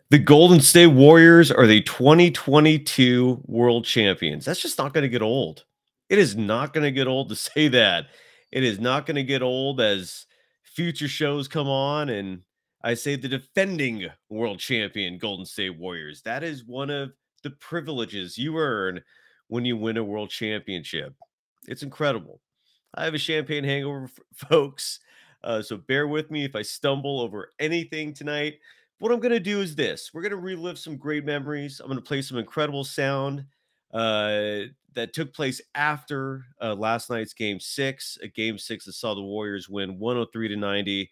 The Golden State Warriors are the 2022 world champions. That's just not going to get old. It is not going to get old to say that. It is not going to get old as future shows come on and I say the defending world champion Golden State Warriors. That is one of the privileges you earn when you win a world championship. It's incredible. I have a champagne hangover, folks. So bear with me if I stumble over anything tonight. What I'm going to do is this. We're going to relive some great memories. I'm going to play some incredible sound that took place after last night's game six, a game six that saw the Warriors win 103-90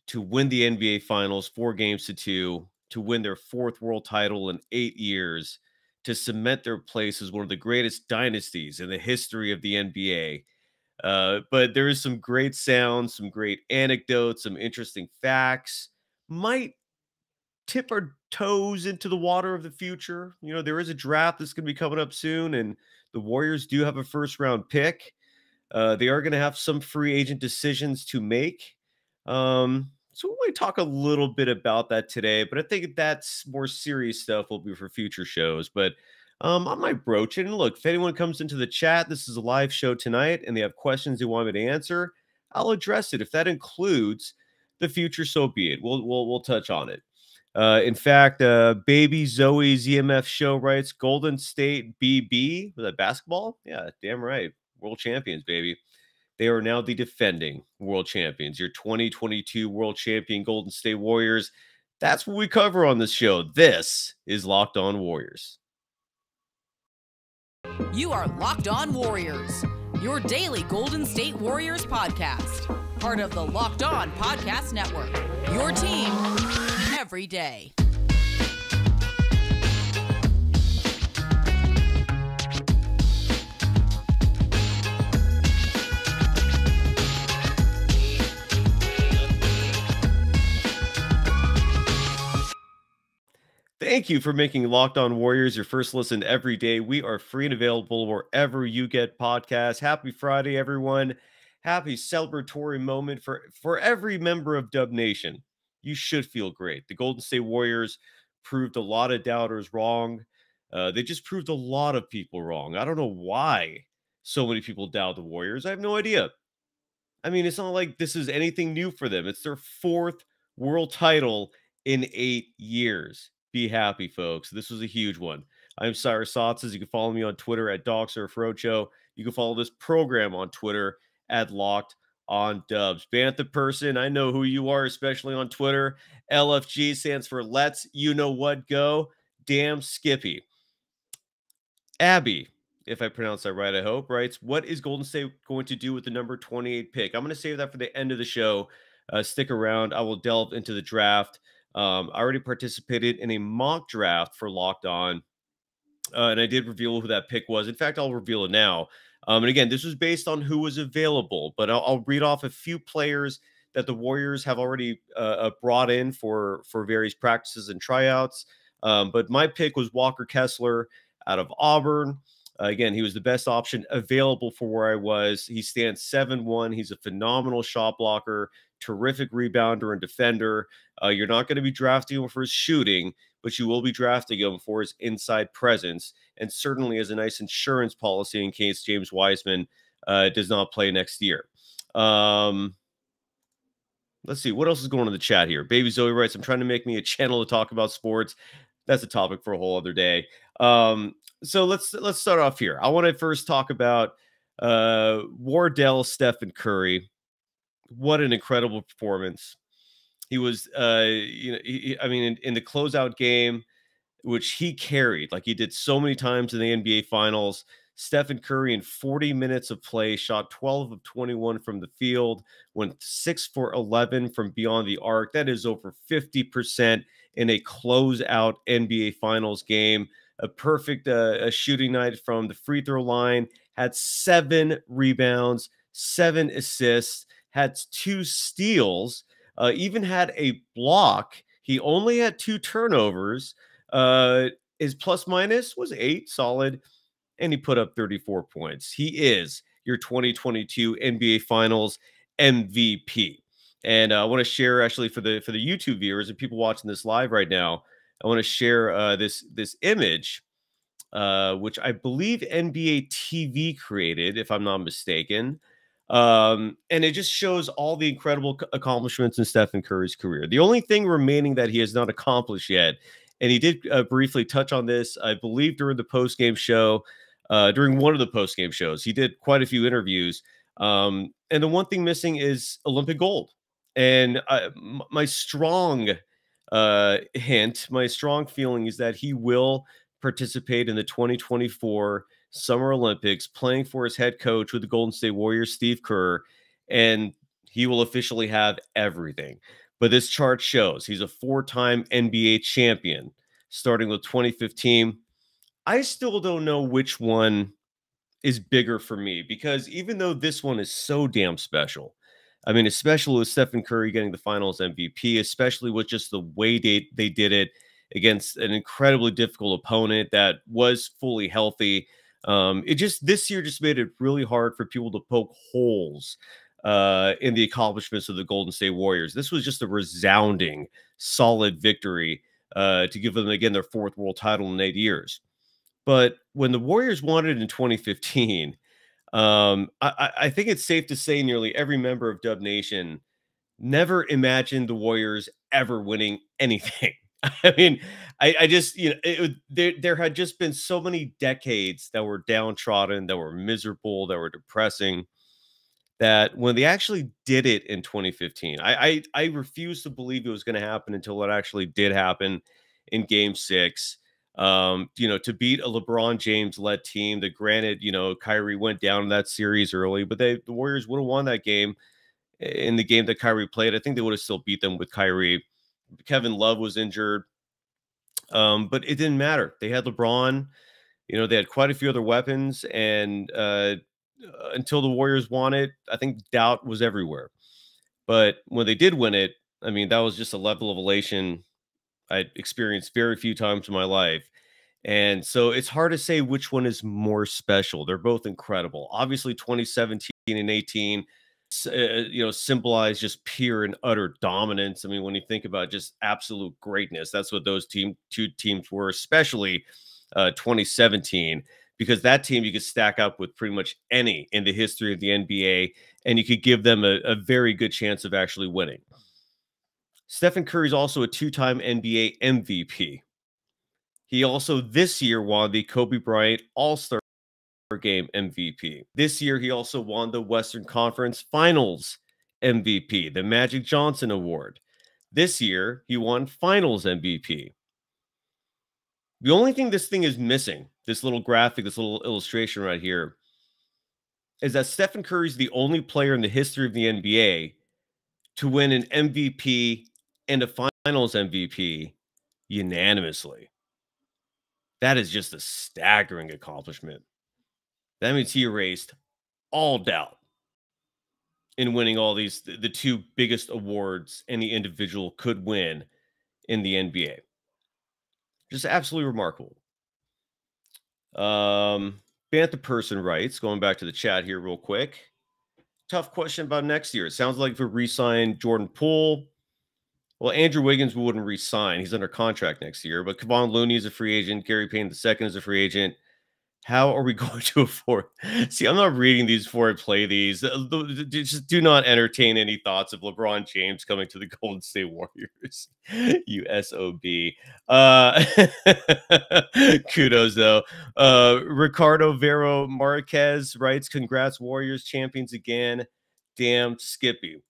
to win the NBA Finals 4-2, to win their fourth world title in 8 years, to cement their place as one of the greatest dynasties in the history of the NBA. But there is some great sounds, some great anecdotes, some interesting facts. Might tip our toes into the water of the future. You know, there is a draft that's going to be coming up soon, and the Warriors do have a first round pick. They are going to have some free agent decisions to make. So we might talk a little bit about that today, but I think that's more serious stuff will be for future shows. But I might broach it. And look, if anyone comes into the chat, this is a live show tonight, and they have questions they want me to answer, I'll address it. If that includes the future, so be it. We'll touch on it. In fact, Baby Zoe's EMF show writes Golden State BB. Was that basketball? Yeah, damn right. World champions, baby. They are now the defending world champions. Your 2022 world champion Golden State Warriors. That's what we cover on this show. This is Locked On Warriors. You are Locked On Warriors, your daily Golden State Warriors podcast. Part of the Locked On Podcast Network, your team every day. Thank you for making Locked On Warriors your first listen every day. We are free and available wherever you get podcasts. Happy Friday, everyone. Happy celebratory moment for every member of Dub Nation. You should feel great. The Golden State Warriors proved a lot of doubters wrong. They just proved a lot of people wrong. I don't know why so many people doubt the Warriors. I have no idea. I mean, it's not like this is anything new for them. It's their fourth world title in 8 years. Be happy, folks. This was a huge one. I'm Cyrus Saatsaz. You can follow me on Twitter at DogSurfRoadshow. You can follow this program on Twitter at Locked On Dubs. Bantha person, I know who you are, especially on Twitter. LFG stands for Let's You Know What Go. Damn Skippy. Abby, if I pronounce that right, I hope, writes, what is Golden State going to do with the number 28 pick? I'm going to save that for the end of the show. Stick around. I will delve into the draft. I already participated in a mock draft for Locked On, and I did reveal who that pick was. In fact, I'll reveal it now. And again, this was based on who was available, but I'll read off a few players that the Warriors have already brought in for various practices and tryouts. But my pick was Walker Kessler out of Auburn. Again, he was the best option available for where I was. He stands 7'1". He's a phenomenal shot blocker, terrific rebounder and defender. You're not going to be drafting him for his shooting, but you will be drafting him for his inside presence, and certainly as a nice insurance policy in case James Wiseman does not play next year. Let's see. What else is going on in the chat here? Baby Zoe writes, I'm trying to make me a channel to talk about sports. That's a topic for a whole other day. So let's start off here. I want to first talk about Wardell, Steph, and Curry. What an incredible performance. He was, in the closeout game, which he carried like he did so many times in the NBA Finals. Stephen Curry, in 40 minutes of play, shot 12 of 21 from the field, went 6 for 11 from beyond the arc. That is over 50% in a closeout NBA Finals game. A perfect shooting night from the free throw line, had 7 rebounds, 7 assists, had 2 steals, even had a block. He only had 2 turnovers. His plus minus was 8, solid, and he put up 34 points. He is your 2022 NBA Finals MVP. And I want to share actually for the YouTube viewers and people watching this live right now. I want to share this image, which I believe NBA TV created, if I'm not mistaken. And it just shows all the incredible accomplishments in Stephen Curry's career. The only thing remaining that he has not accomplished yet, and he did briefly touch on this, I believe, during the post-game show, during one of the post-game shows. He did quite a few interviews. And the one thing missing is Olympic gold. And my strong hint, my strong feeling is that he will participate in the 2024 Summer Olympics, playing for his head coach with the Golden State Warriors, Steve Kerr, and he will officially have everything. But this chart shows he's a 4-time NBA champion, starting with 2015. I still don't know which one is bigger for me, because even though this one is so damn special, I mean, especially with Stephen Curry getting the finals MVP, especially with just the way they did it against an incredibly difficult opponent that was fully healthy. It just, this year just made it really hard for people to poke holes in the accomplishments of the Golden State Warriors. This was just a resounding, solid victory to give them, again, their 4th world title in 8 years. But when the Warriors won it in 2015, I think it's safe to say nearly every member of Dub Nation never imagined the Warriors ever winning anything. I mean, I just, there had just been so many decades that were downtrodden, that were miserable, that were depressing, that when they actually did it in 2015, I refused to believe it was going to happen until it actually did happen in Game 6. To beat a LeBron James led team that, granted, Kyrie went down in that series early, but the Warriors would have won that game in the game that Kyrie played. I think they would have still beat them with Kyrie. Kevin Love was injured. But it didn't matter. They had LeBron, they had quite a few other weapons, and until the Warriors won it, I think doubt was everywhere. But when they did win it, I mean, that was just a level of elation I'd experienced very few times in my life. And so it's hard to say which one is more special. They're both incredible. Obviously, 2017 and 18, symbolize just pure and utter dominance. I mean, when you think about just absolute greatness, that's what those two teams were, especially 2017, because that team you could stack up with pretty much any in the history of the NBA, and you could give them a very good chance of actually winning. Stephen Curry is also a 2-time NBA MVP. He also this year won the Kobe Bryant All-Star Game MVP. This year, he also won the Western Conference Finals MVP, the Magic Johnson Award. This year, he won Finals MVP. The only thing this thing is missing, this little graphic, this little illustration right here, is that Stephen Curry is the only player in the history of the NBA to win an MVP and a Finals MVP unanimously. That is just a staggering accomplishment. That means he erased all doubt in winning all these, the 2 biggest awards any individual could win in the NBA. Just absolutely remarkable. Bantha Person writes, going back to the chat here real quick. Tough question about next year. It sounds like if we re-sign Jordan Poole, well, Andrew Wiggins wouldn't re-sign. He's under contract next year. But Kevon Looney is a free agent. Gary Payne II is a free agent. How are we going to afford? See, I'm not reading these before I play these. Just do not entertain any thoughts of LeBron James coming to the Golden State Warriors. USOB. Kudos, though. Ricardo Vero Marquez writes, congrats, Warriors champions again. Damn Skippy.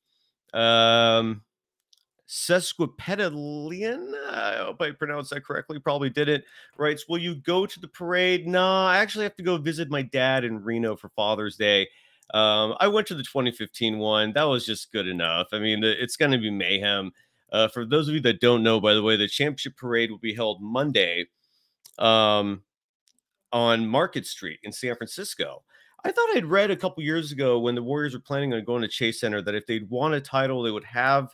Sesquipedalian, I hope I pronounced that correctly, probably didn't, writes, will you go to the parade? No, I actually have to go visit my dad in Reno for Father's Day. I went to the 2015 one. That was just good enough. I mean, it's going to be mayhem. For those of you that don't know, by the way, the championship parade will be held Monday on Market Street in San Francisco. I thought I'd read a couple years ago when the Warriors were planning on going to Chase Center that if they'd won a title, they would have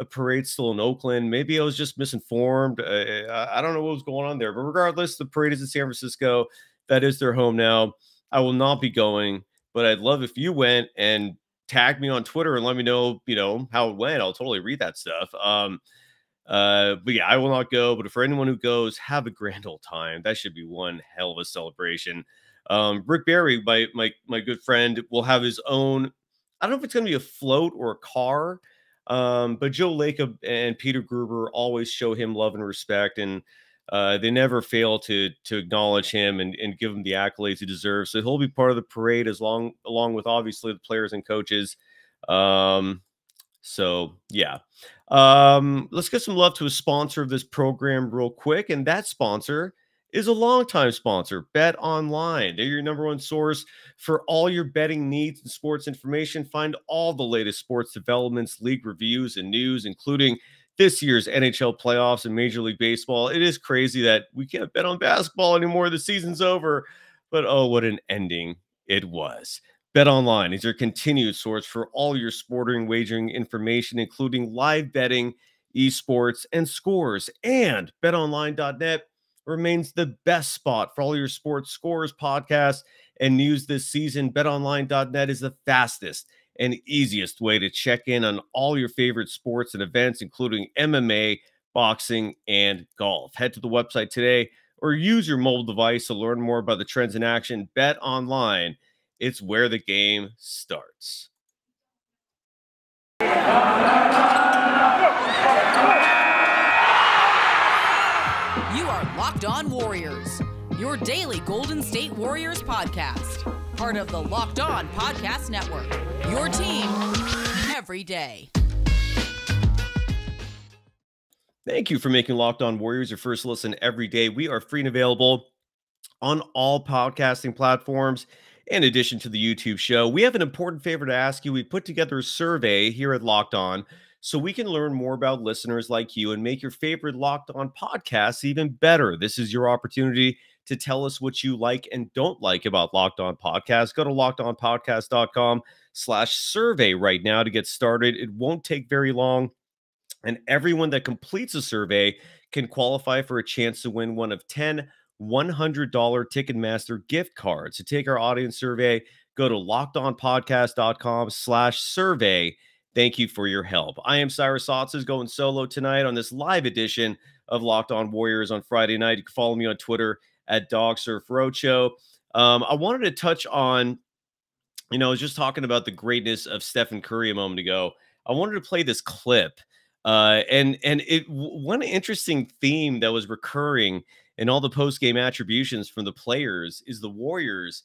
a parade still in Oakland. Maybe I was just misinformed. I don't know what was going on there. But regardless, the parade is in San Francisco. That is their home now. I will not be going, but I'd love if you went and tag me on Twitter and let me know, how it went. I'll totally read that stuff. But yeah, I will not go. But for anyone who goes, have a grand old time. That should be one hell of a celebration. Rick Barry, my good friend, will have his own. I don't know if it's going to be a float or a car. But Joe Lacob and Peter Gruber always show him love and respect, and they never fail to acknowledge him and give him the accolades he deserves. So he'll be part of the parade along with obviously the players and coaches. So yeah. Let's get some love to a sponsor of this program real quick, and that sponsor is a longtime sponsor, BetOnline. They're your number one source for all your betting needs and sports information. Find all the latest sports developments, league reviews, and news, including this year's NHL playoffs and Major League Baseball. It is crazy that we can't bet on basketball anymore. The season's over, but oh, what an ending it was. BetOnline is your continued source for all your sporting wagering information, including live betting, esports, and scores. And BetOnline.net remains the best spot for all your sports scores, podcasts, and news this season. BetOnline.net is the fastest and easiest way to check in on all your favorite sports and events, including MMA, boxing, and golf. Head to the website today or use your mobile device to learn more about the trends in action. BetOnline. It's where the game starts. You are Locked On Warriors, your daily Golden State Warriors podcast. Part of the Locked On Podcast Network, your team every day. Thank you for making Locked On Warriors your first listen every day. We are free and available on all podcasting platforms. In addition to the YouTube show, we have an important favor to ask you. We put together a survey here at Locked On so we can learn more about listeners like you and make your favorite Locked On podcasts even better. This is your opportunity to tell us what you like and don't like about Locked On Podcasts. Go to lockedonpodcast.com/survey right now to get started. It won't take very long, and everyone that completes a survey can qualify for a chance to win one of 10 $100 Ticketmaster gift cards. To take our audience survey, go to lockedonpodcast.com/survey. Thank you for your help. I am Cyrus Saatsaz, going solo tonight on this live edition of Locked On Warriors on Friday night. You can follow me on Twitter at DogSurfRoadshow. I wanted to touch on, I was just talking about the greatness of Stephen Curry a moment ago. I wanted to play this clip. One interesting theme that was recurring in all the post-game attributions from the players is the Warriors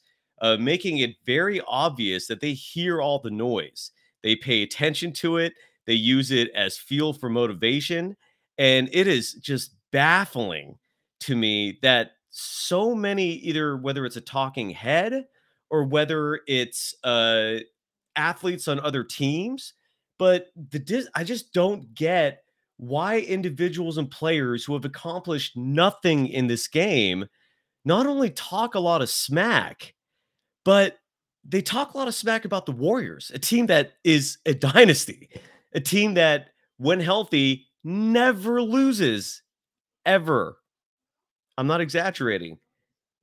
making it very obvious that they hear all the noise. They pay attention to it. They use it as fuel for motivation. And it is just baffling to me that so many, either whether it's a talking head or whether it's athletes on other teams, but I just don't get why individuals and players who have accomplished nothing in this game not only talk a lot of smack, but they talk a lot of smack about the Warriors, a team that is a dynasty, a team that, when healthy, never loses, ever. I'm not exaggerating.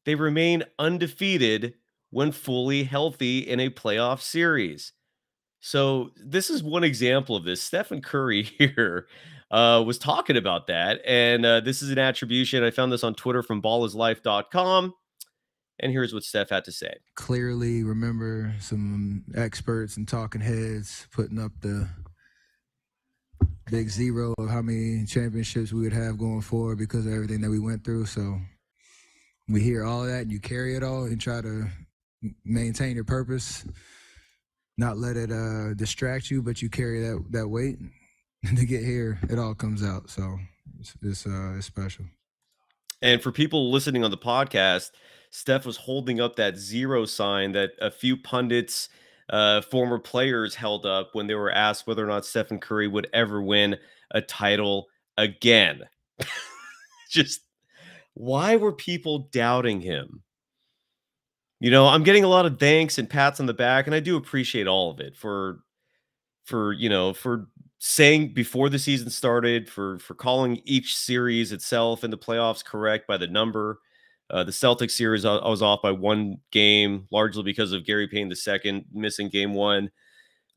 They remain undefeated when fully healthy in a playoff series. So this is one example of this. Stephen Curry here was talking about that. And this is an attribution. I found this on Twitter from ballislife.com. And here's what Steph had to say. Clearly remember some experts and talking heads putting up the big zero of how many championships we would have going forward because of everything that we went through. So we hear all that and you carry it all and try to maintain your purpose, not let it distract you, but you carry that weight. And to get here, it all comes out. So it's special. And for people listening on the podcast, Steph was holding up that zero sign that a few pundits, former players held up when they were asked whether or not Stephen Curry would ever win a title again. Just why were people doubting him? I'm getting a lot of thanks and pats on the back, and I do appreciate all of it for saying before the season started, for calling each series itself in the playoffs correct by the number. The Celtics series, I was off by one game, largely because of Gary Payne II missing game one.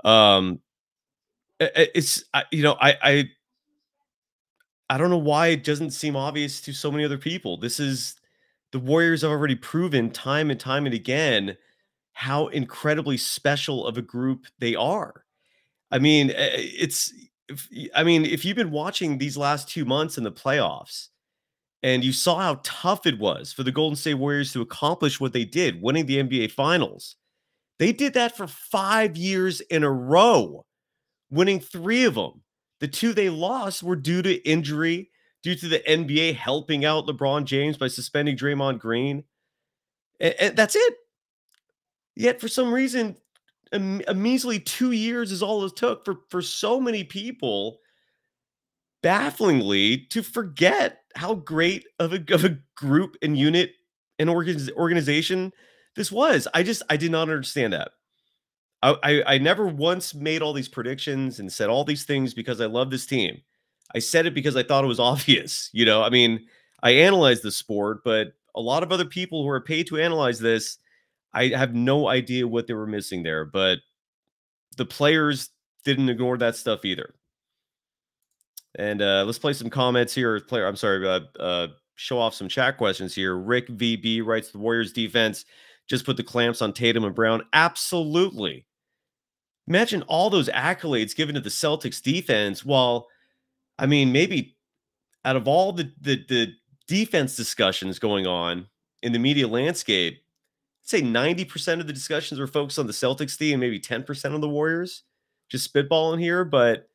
Um, it's you know, I don't know why it doesn't seem obvious to so many other people. This is the Warriors have already proven time and time and again how incredibly special of a group they are. I mean, if you've been watching these last 2 months in the playoffs and you saw how tough it was for the Golden State Warriors to accomplish what they did, winning the NBA Finals. They did that for 5 years in a row, winning 3 of them. The 2 they lost were due to injury, due to the NBA helping out LeBron James by suspending Draymond Green, and that's it. Yet for some reason, a measly 2 years is all it took for so many people, bafflingly, to forget how great of a group and unit and organization this was. I did not understand that. I never once made all these predictions and said all these things because I love this team. I said it because I thought it was obvious. You know, I mean, I analyze the sport, but a lot of other people who are paid to analyze this, I have no idea what they were missing there. But the players didn't ignore that stuff either. And let's play some comments here. I'm sorry, show off some chat questions here. Rick VB writes, the Warriors defense just put the clamps on Tatum and Brown. Absolutely. Imagine all those accolades given to the Celtics defense. While, I mean, maybe out of all the defense discussions going on in the media landscape, I'd say 90% of the discussions are focused on the Celtics team and maybe 10% on the Warriors. Just spitballing here, but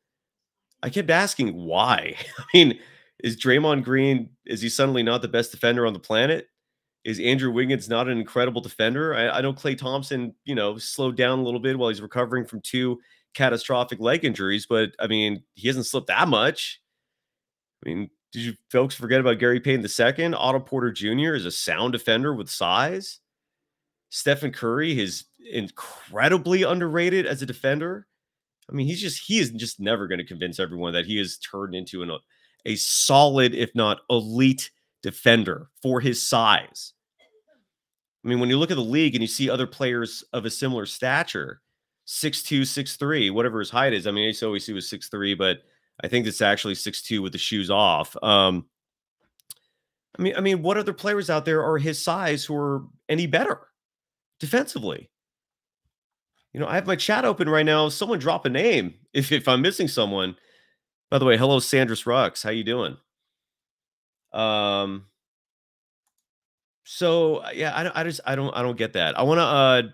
I kept asking why. I mean, is Draymond Green, is he suddenly not the best defender on the planet? Is Andrew Wiggins not an incredible defender? I know Klay Thompson, slowed down a little bit while he's recovering from 2 catastrophic leg injuries, but I mean, he hasn't slipped that much. I mean, did you folks forget about Gary Payton II? Otto Porter Jr. is a sound defender with size. Stephen Curry is incredibly underrated as a defender. I mean, he is just never going to convince everyone that he has turned into a solid, if not elite defender for his size. I mean, when you look at the league and you see other players of a similar stature, 6'2", 6'3", whatever his height is. I mean, I used to always see was 6'3", but I think it's actually 6'2" with the shoes off. I mean, what other players out there are his size who are any better defensively? I have my chat open right now. Someone drop a name if I'm missing someone. By the way, hello, Sandras Rux. How you doing? So yeah, I don't get that. I want to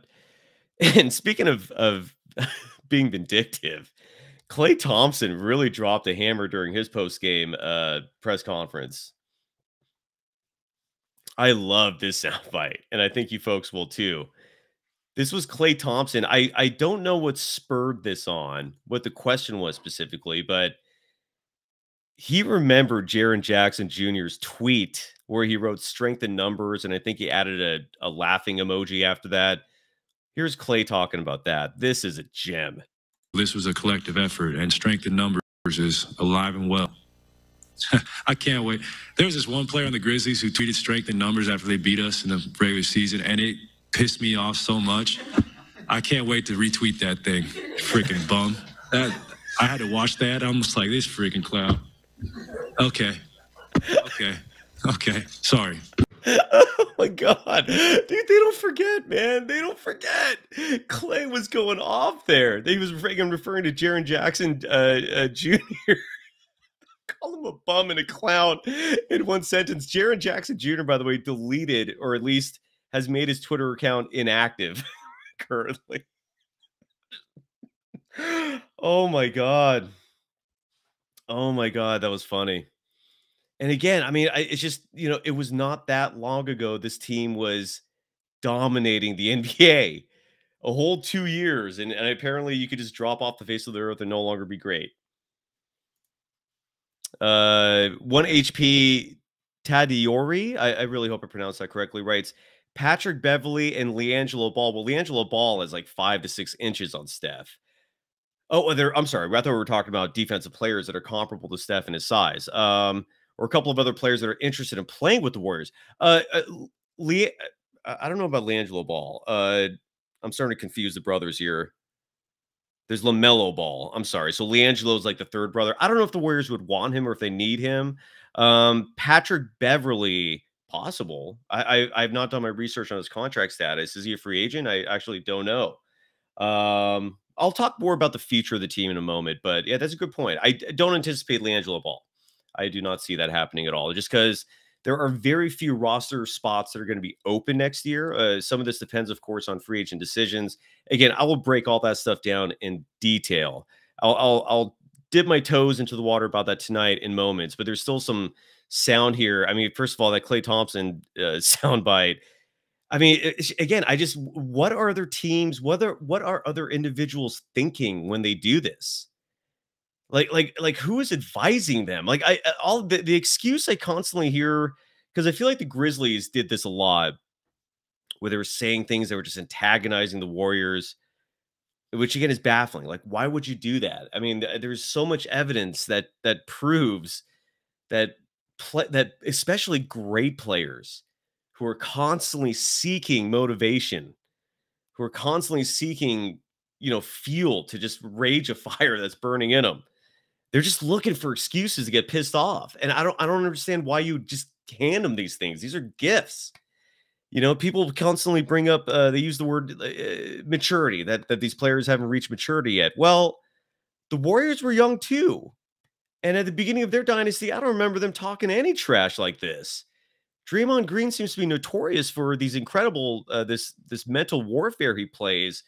and speaking of being vindictive, Klay Thompson really dropped a hammer during his post-game press conference. I love this soundbite, and I think you folks will too. This was Klay Thompson. I don't know what spurred this on, what the question was specifically, but he remembered Jaren Jackson Jr.'s tweet where he wrote strength in numbers, and I think he added a laughing emoji after that. Here's Klay talking about that. This is a gem. This was a collective effort, and strength in numbers is alive and well. I can't wait. There was this one player on the Grizzlies who tweeted strength in numbers after they beat us in the regular season, and it pissed me off so much. I can't wait to retweet that thing. Freaking bum. I had to watch that. I'm just like, this freaking clown. Okay. Sorry. Oh my God. Dude, they don't forget, man. They don't forget. Klay was going off there. He was referring to Jaren Jackson Jr. Call him a bum and a clown in one sentence. Jaren Jackson Jr., by the way, deleted, or at least has made his Twitter account inactive currently. Oh my God. Oh my God, that was funny. And again, I mean, it's just, it was not that long ago this team was dominating the NBA. A whole 2 years, and apparently you could just drop off the face of the earth and no longer be great. 1 HP Tadiori, I really hope I pronounced that correctly, writes, Patrick Beverley and LiAngelo Ball. Well, LiAngelo Ball is like 5 to 6 inches on Steph. Oh, I'm sorry. I thought we were talking about defensive players that are comparable to Steph in his size. Or a couple of other players that are interested in playing with the Warriors. I don't know about LiAngelo Ball. I'm starting to confuse the brothers here. There's LaMelo Ball. I'm sorry. So LiAngelo's like the third brother. I don't know if the Warriors would want him or if they need him. Patrick Beverley, possible. I've not done my research on his contract status. Is he a free agent? I actually don't know. I'll talk more about the future of the team in a moment, but yeah, that's a good point. I don't anticipate LiAngelo Ball. I do not see that happening at all, just because there are very few roster spots that are going to be open next year. Some of this depends, of course, on free agent decisions. Again, I will break all that stuff down in detail. I'll dip my toes into the water about that tonight in moments, but there's still some sound here. I mean, first of all, that Klay Thompson soundbite. I mean, again, what are other teams, what are other individuals thinking when they do this? Like who is advising them? Like all the excuse I constantly hear, because I feel like the Grizzlies did this a lot, where they were saying things that were just antagonizing the Warriors, which again is baffling. Like, why would you do that? I mean, there's so much evidence that proves that that especially great players who are constantly seeking motivation, who are constantly seeking, fuel to just rage a fire that's burning in them. They're just looking for excuses to get pissed off. And I don't understand why you just hand them these things. These are gifts. People constantly bring up, they use the word maturity, that these players haven't reached maturity yet. Well, the Warriors were young too. And at the beginning of their dynasty, I don't remember them talking any trash like this. Draymond Green seems to be notorious for these incredible, this mental warfare he plays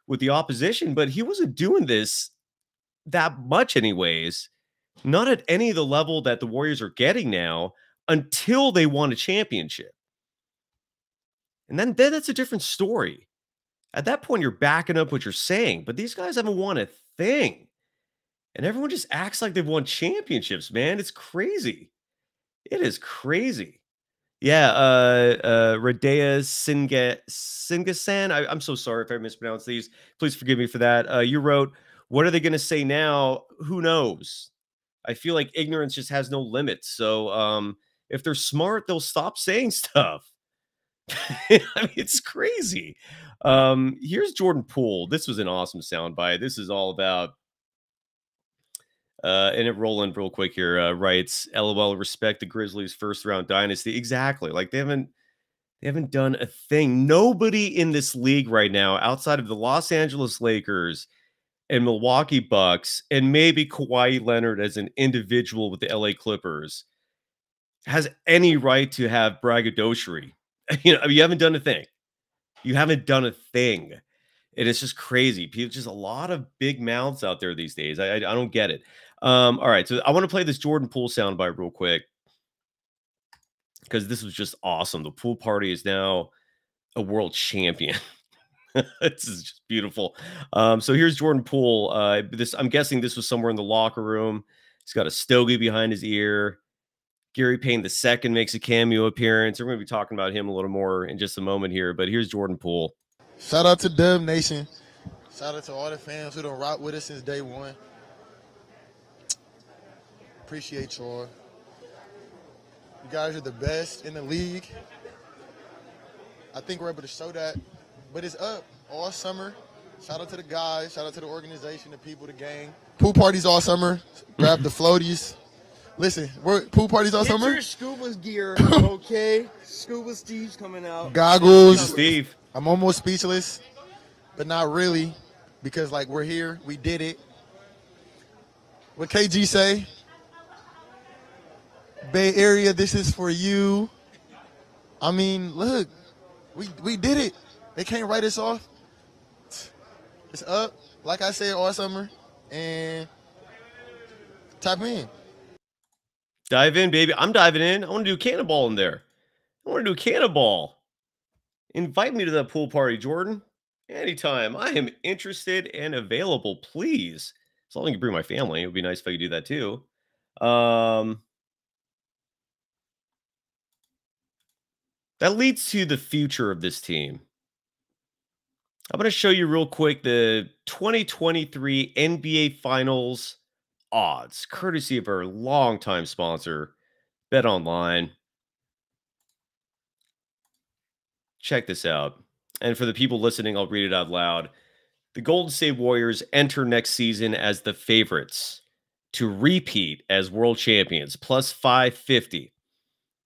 with the opposition, but he wasn't doing this that much anyways, not at any of the level that the Warriors are getting now, until they won a championship. And then that's a different story. At that point, you're backing up what you're saying, but these guys haven't won a thing. And everyone just acts like they've won championships, man. It's crazy. It is crazy. Yeah, Radea Singasan. I'm so sorry if I mispronounced these. Please forgive me for that. You wrote, what are they going to say now? Who knows? I feel like ignorance just has no limits. So if they're smart, they'll stop saying stuff. I mean, it's crazy. Here's Jordan Poole. This was an awesome soundbite. This is all about and it rolling real quick here, writes, LOL, respect the Grizzlies first round dynasty. Exactly. Like they haven't done a thing. Nobody in this league right now, outside of the Los Angeles Lakers and Milwaukee Bucks, and maybe Kawhi Leonard as an individual with the LA Clippers, has any right to have braggadociory. You haven't done a thing. You haven't done a thing. And it's just crazy. People, just a lot of big mouths out there these days. I don't get it. All right, so I want to play this Jordan Poole soundbite real quick, because this was just awesome. The pool party is now a world champion. This is just beautiful. So here's Jordan Poole. I'm guessing this was somewhere in the locker room. He's got a stogie behind his ear. Gary Payne II makes a cameo appearance. We're going to be talking about him a little more in just a moment here, but here's Jordan Poole. Shout out to Dub Nation. Shout out to all the fans who done rock with us since day one. Appreciate y'all. You guys are the best in the league. I think we're able to show that, but it's up all summer. Shout out to the guys. Shout out to the organization, the people, the gang. Pool parties all summer. Grab the floaties. Listen, we're pool parties all summer. Get your scuba gear, okay? Scuba Steve's coming out. Goggles. Steve. I'm almost speechless, but not really, because like we're here, we did it. What KG say? Bay Area, this is for you. I mean, look, we did it. They can't write us off. It's up, like I said, all summer, and tap in. Dive in, baby. I'm diving in. I want to do a cannonball in there. I want to do a cannonball. Invite me to that pool party, Jordan. Anytime. I am interested and available, please. As long as you bring my family. It would be nice if I could do that too. That leads to the future of this team. I'm going to show you real quick the 2023 NBA Finals odds, courtesy of our longtime sponsor, BetOnline. Check this out. And for the people listening, I'll read it out loud. The Golden State Warriors enter next season as the favorites to repeat as world champions, plus 550.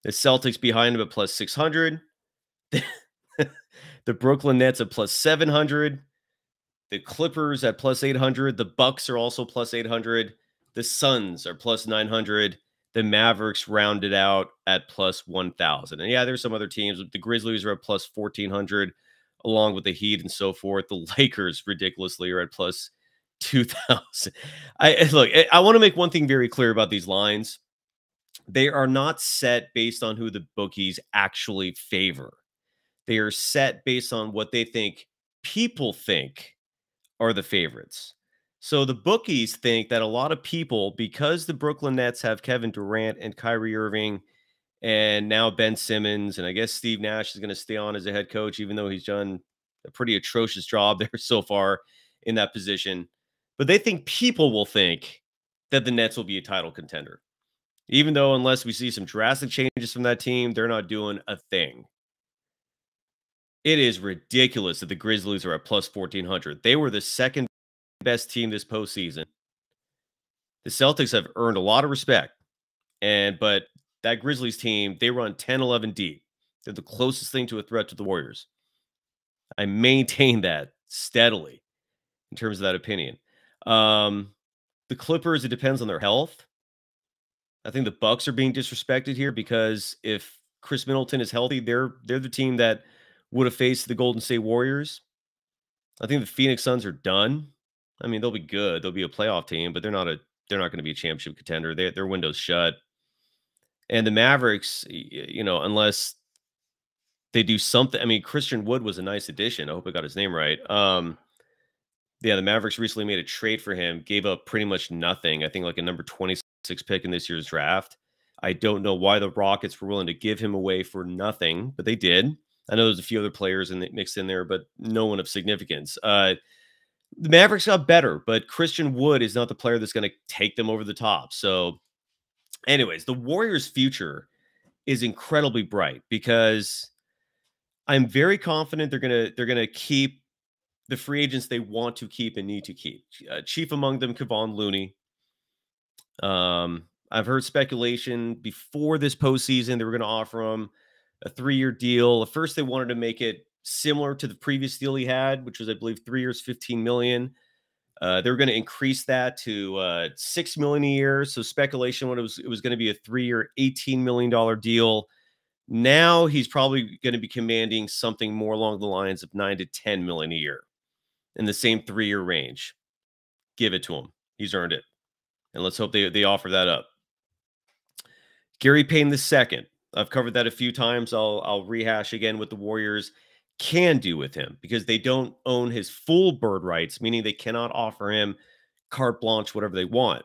The Celtics behind them at plus 600. The Brooklyn Nets at plus 700. The Clippers at plus 800. The Bucks are also plus 800. The Suns are plus 900. The Mavericks rounded out at plus 1,000. And yeah, there's some other teams. The Grizzlies are at plus 1,400, along with the Heat and so forth. The Lakers, ridiculously, are at plus 2,000. I want to make one thing very clear about these lines. They are not set based on who the bookies actually favor. They are set based on what they think people think are the favorites. So the bookies think that a lot of people, because the Brooklyn Nets have Kevin Durant and Kyrie Irving and now Ben Simmons, and I guess Steve Nash is going to stay on as a head coach, even though he's done a pretty atrocious job there so far in that position. But they think people will think that the Nets will be a title contender. Even though unless we see some drastic changes from that team, they're not doing a thing. It is ridiculous that the Grizzlies are at plus 1,400. They were the second best team this postseason. The Celtics have earned a lot of respect. But that Grizzlies team, they run 10-11 deep. They're the closest thing to a threat to the Warriors. I maintain that steadily in terms of that opinion. The Clippers, it depends on their health. I think the Bucks are being disrespected here because if Chris Middleton is healthy, they're the team that would have faced the Golden State Warriors. I think the Phoenix Suns are done. I mean, they'll be good. They'll be a playoff team, but they're not going to be a championship contender. Their window's shut. And the Mavericks, unless they do something. I mean, Christian Wood was a nice addition. I hope I got his name right. The Mavericks recently made a trade for him, gave up pretty much nothing. I think like a number 26 pick in this year's draft. I don't know why the Rockets were willing to give him away for nothing, but they did. I know there's a few other players mixed in there, but no one of significance. The Mavericks got better, but Christian Wood is not the player that's going to take them over the top. So anyways, the Warriors' future is incredibly bright because I'm very confident they're going to keep the free agents they want to keep and need to keep. Chief among them, Kevon Looney. I've heard speculation before this postseason they were going to offer him a 3-year deal. At first, they wanted to make it similar to the previous deal he had, which was, I believe, 3 years, $15 million. They were going to increase that to $6 million a year. So speculation when it was going to be a 3-year, $18 million deal. Now he's probably going to be commanding something more along the lines of $9 to $10 million a year in the same 3-year range. Give it to him. He's earned it. And let's hope they offer that up. Gary Payton II. I've covered that a few times. I'll rehash again what the Warriors can do with him because they don't own his full bird rights, meaning they cannot offer him carte blanche, whatever they want.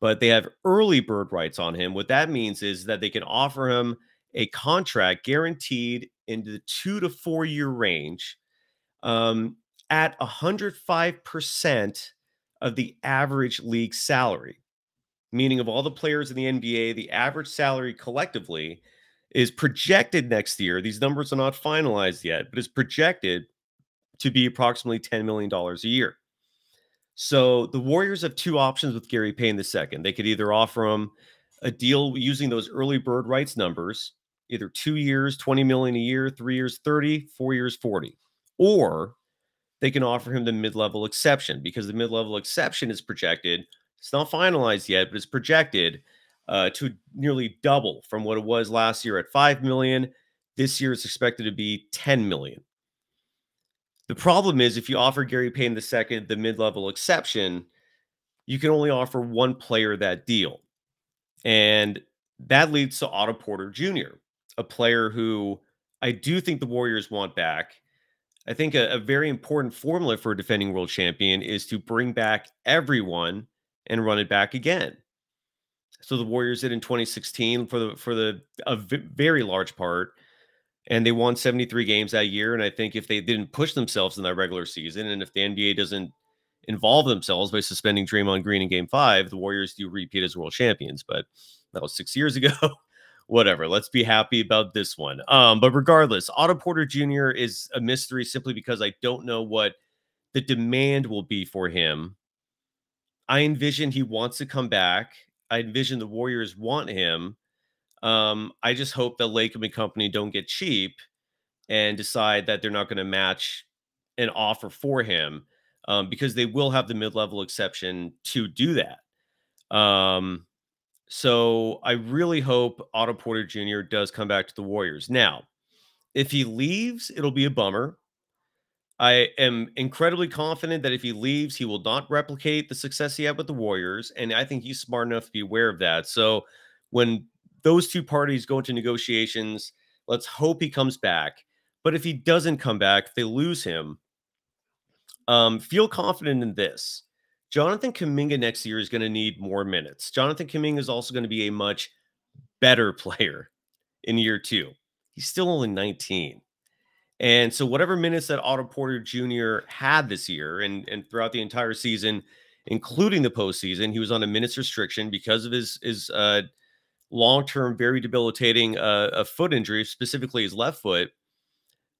But they have early bird rights on him. What that means is that they can offer him a contract guaranteed into the 2 to 4 year range at 105% of the average league salary. Meaning of all the players in the NBA, the average salary collectively is projected next year. These numbers are not finalized yet, but it's projected to be approximately $10 million a year. So the Warriors have two options with Gary Payton II. They could either offer him a deal using those early bird rights numbers, either 2 years, $20 million a year, 3 years, 30, 4 years, 40, or they can offer him the mid-level exception because the mid-level exception is projected. It's not finalized yet, but it's projected to nearly double from what it was last year at $5 million. This year it's expected to be $10 million. The problem is if you offer Gary Payton II the mid-level exception, you can only offer one player that deal. And that leads to Otto Porter Jr., a player who I do think the Warriors want back. I think a very important formula for a defending world champion is to bring back everyone and run it back again. So the Warriors did in 2016 for a very large part, and they won 73 games that year. And I think if they didn't push themselves in that regular season, and if the NBA doesn't involve themselves by suspending Draymond Green in Game 5, the Warriors do repeat as world champions. But that was 6 years ago. Whatever. Let's be happy about this one. But regardless, Otto Porter Jr. is a mystery simply because I don't know what the demand will be for him. I envision he wants to come back. I envision the Warriors want him. I just hope that Latham and company don't get cheap and decide that they're not going to match an offer for him, because they will have the mid-level exception to do that. So I really hope Otto Porter Jr. does come back to the Warriors. Now, if he leaves, it'll be a bummer. I am incredibly confident that if he leaves, he will not replicate the success he had with the Warriors. And I think he's smart enough to be aware of that. So when those two parties go into negotiations, let's hope he comes back. But if he doesn't come back, if they lose him, feel confident in this. Jonathan Kuminga next year is going to need more minutes. Jonathan Kuminga is also going to be a much better player in year 2. He's still only 19. And so whatever minutes that Otto Porter Jr. had this year and throughout the entire season, including the postseason, he was on a minutes restriction because of his long-term, very debilitating a foot injury, specifically his left foot.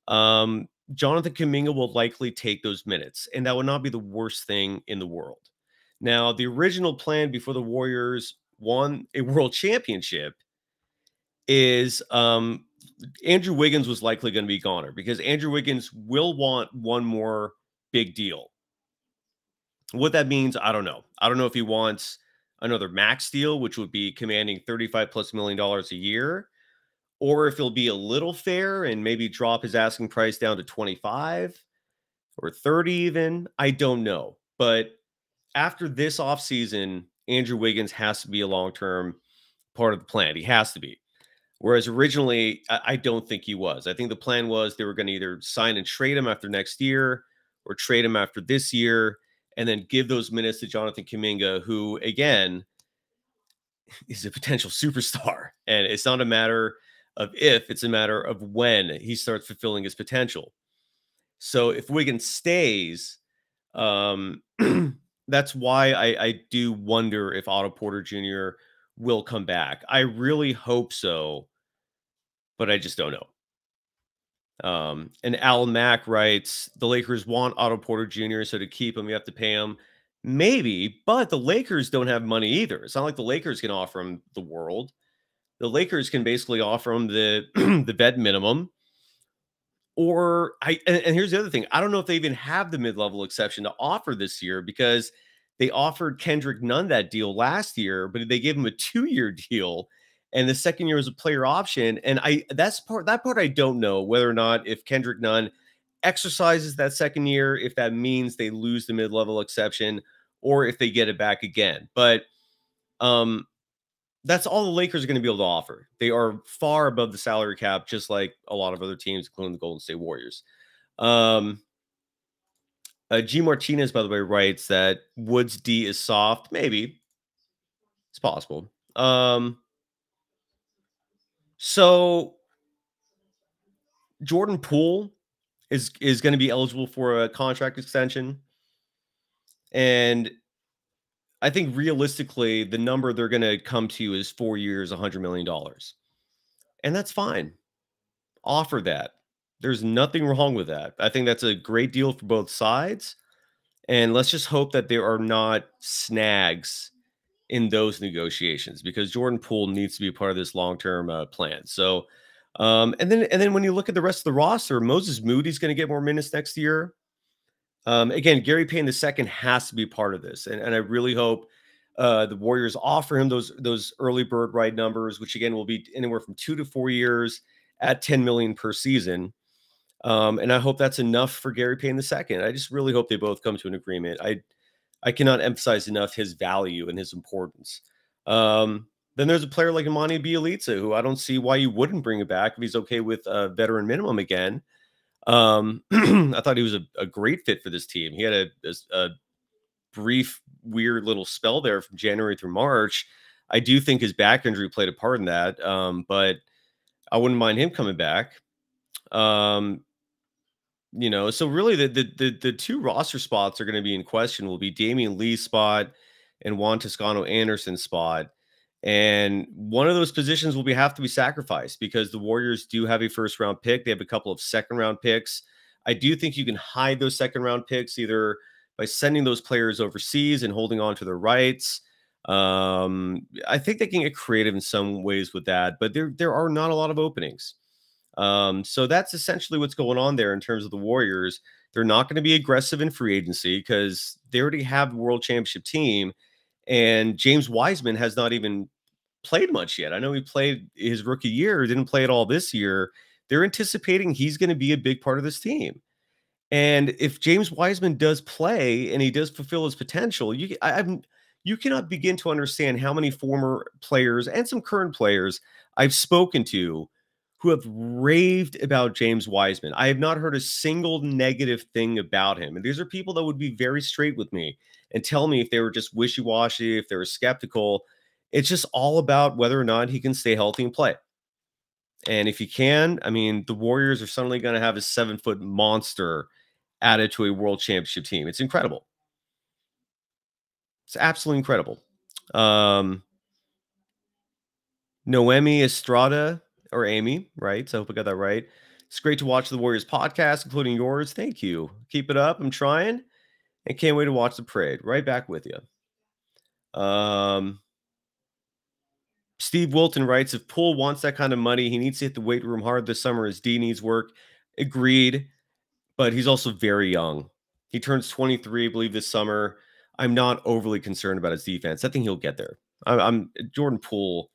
Jonathan Kuminga will likely take those minutes, and that would not be the worst thing in the world. Now, the original plan before the Warriors won a world championship is Andrew Wiggins was likely going to be goner because Andrew Wiggins will want one more big deal. What that means, I don't know. I don't know if he wants another max deal, which would be commanding $35+ million a year, or if he'll be a little fair and maybe drop his asking price down to 25 or 30 even. I don't know. But after this offseason, Andrew Wiggins has to be a long-term part of the plan. He has to be. Whereas originally, I don't think he was. I think the plan was they were going to either sign and trade him after next year or trade him after this year and then give those minutes to Jonathan Kuminga, who, again, is a potential superstar. And it's not a matter of if, it's a matter of when he starts fulfilling his potential. So if Wiggins stays, that's why I do wonder if Otto Porter Jr. will come back. I really hope so, but I just don't know. And Al Mack writes, the Lakers want Otto Porter Jr., so to keep him, you have to pay him. Maybe, but the Lakers don't have money either. It's not like the Lakers can offer him the world. The Lakers can basically offer him the the vet minimum. Or and here's the other thing. I don't know if they even have the mid-level exception to offer this year because they offered Kendrick Nunn that deal last year, but they gave him a 2-year deal, and the second year was a player option. And that part I don't know whether or not if Kendrick Nunn exercises that second year, if that means they lose the mid-level exception, or if they get it back again. But that's all the Lakers are going to be able to offer. They are far above the salary cap, just like a lot of other teams, including the Golden State Warriors. G. Martinez, by the way, writes that Woods D is soft. Maybe. It's possible. So Jordan Poole is going to be eligible for a contract extension. And I think realistically, the number they're going to come to is 4 years, $100 million. And that's fine. Offer that. There's nothing wrong with that. I think that's a great deal for both sides. And let's just hope that there are not snags in those negotiations because Jordan Poole needs to be a part of this long-term plan. So, and then when you look at the rest of the roster, Moses Moody's going to get more minutes next year. Again, Gary Payton II has to be part of this. And I really hope the Warriors offer him those early bird right numbers, which again will be anywhere from 2 to 4 years at $10 million per season. And I hope that's enough for Gary Payton II. I just really hope they both come to an agreement. I cannot emphasize enough his value and his importance. Then there's a player like Imani Bjelica, who I don't see why you wouldn't bring it back if he's okay with a veteran minimum again. I thought he was a great fit for this team. He had a brief, weird little spell there from January through March. I do think his back injury played a part in that, but I wouldn't mind him coming back. You know, so really the two roster spots are going to be in question will be Damian Lee's spot and Juan Toscano-Anderson's spot. And one of those positions will have to be sacrificed because the Warriors do have a first-round pick. They have a couple of second-round picks. I do think you can hide those second-round picks either by sending those players overseas and holding on to their rights. I think they can get creative in some ways with that, but there are not a lot of openings. So that's essentially what's going on there in terms of the Warriors. They're not going to be aggressive in free agency because they already have the World Championship team, and James Wiseman has not even played much yet. I know he played his rookie year, didn't play at all this year. They're anticipating he's going to be a big part of this team. And if James Wiseman does play and he does fulfill his potential, you cannot begin to understand how many former players and some current players I've spoken to who have raved about James Wiseman. I have not heard a single negative thing about him. And these are people that would be very straight with me and tell me if they were just wishy-washy, if they were skeptical. It's just all about whether or not he can stay healthy and play. And if he can, I mean, the Warriors are suddenly going to have a 7-foot monster added to a world championship team. It's incredible. It's absolutely incredible. Noemi Estrada, or Amy, right? So I hope I got that right. It's great to watch the Warriors podcast, including yours. Thank you. Keep it up. I'm trying and can't wait to watch the parade. Right back with you. Steve Wilton writes, if Poole wants that kind of money, he needs to hit the weight room hard this summer as D needs work. Agreed, but he's also very young. He turns 23, I believe, this summer. I'm not overly concerned about his defense. I think he'll get there. I'm Jordan Poole.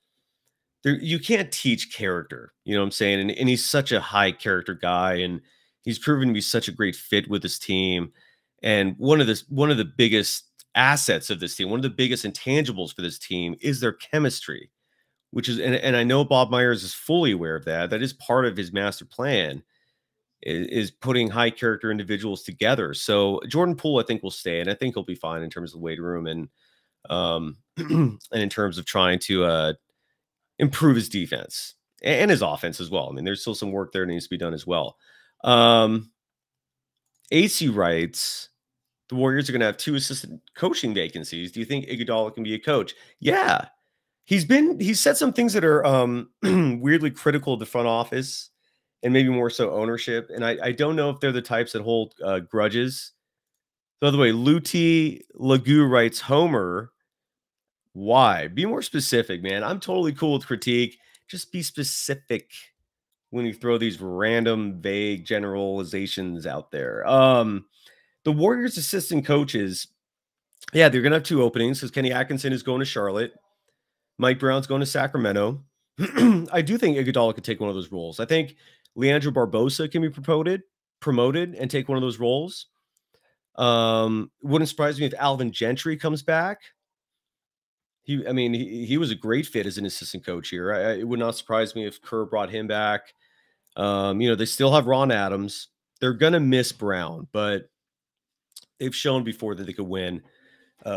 You can't teach character, you know what I'm saying? And he's such a high character guy, and he's proven to be such a great fit with his team. And one of the biggest assets of this team, one of the biggest intangibles for this team is their chemistry, which is, and I know Bob Myers is fully aware of that. That is part of his master plan, is putting high character individuals together. So Jordan Poole, I think, will stay, and I think he'll be fine in terms of the weight room and and in terms of trying to improve his defense and his offense as well. I mean, there's still some work there that needs to be done as well. AC writes, the Warriors are going to have 2 assistant coaching vacancies. Do you think Iguodala can be a coach? Yeah. He's said some things that are weirdly critical of the front office and maybe more so ownership. And I don't know if they're the types that hold grudges. By the way, Luti Lagu writes, Homer, why? Be more specific, man. I'm totally cool with critique. Just be specific when you throw these random, vague generalizations out there. The Warriors assistant coaches, yeah, they're going to have 2 openings because Kenny Atkinson is going to Charlotte. Mike Brown's going to Sacramento. I do think Iguodala could take one of those roles. I think Leandro Barbosa can be promoted and take one of those roles. Wouldn't surprise me if Alvin Gentry comes back. He was a great fit as an assistant coach here. It would not surprise me if Kerr brought him back. They still have Ron Adams. They're going to miss Brown, but they've shown before that they could win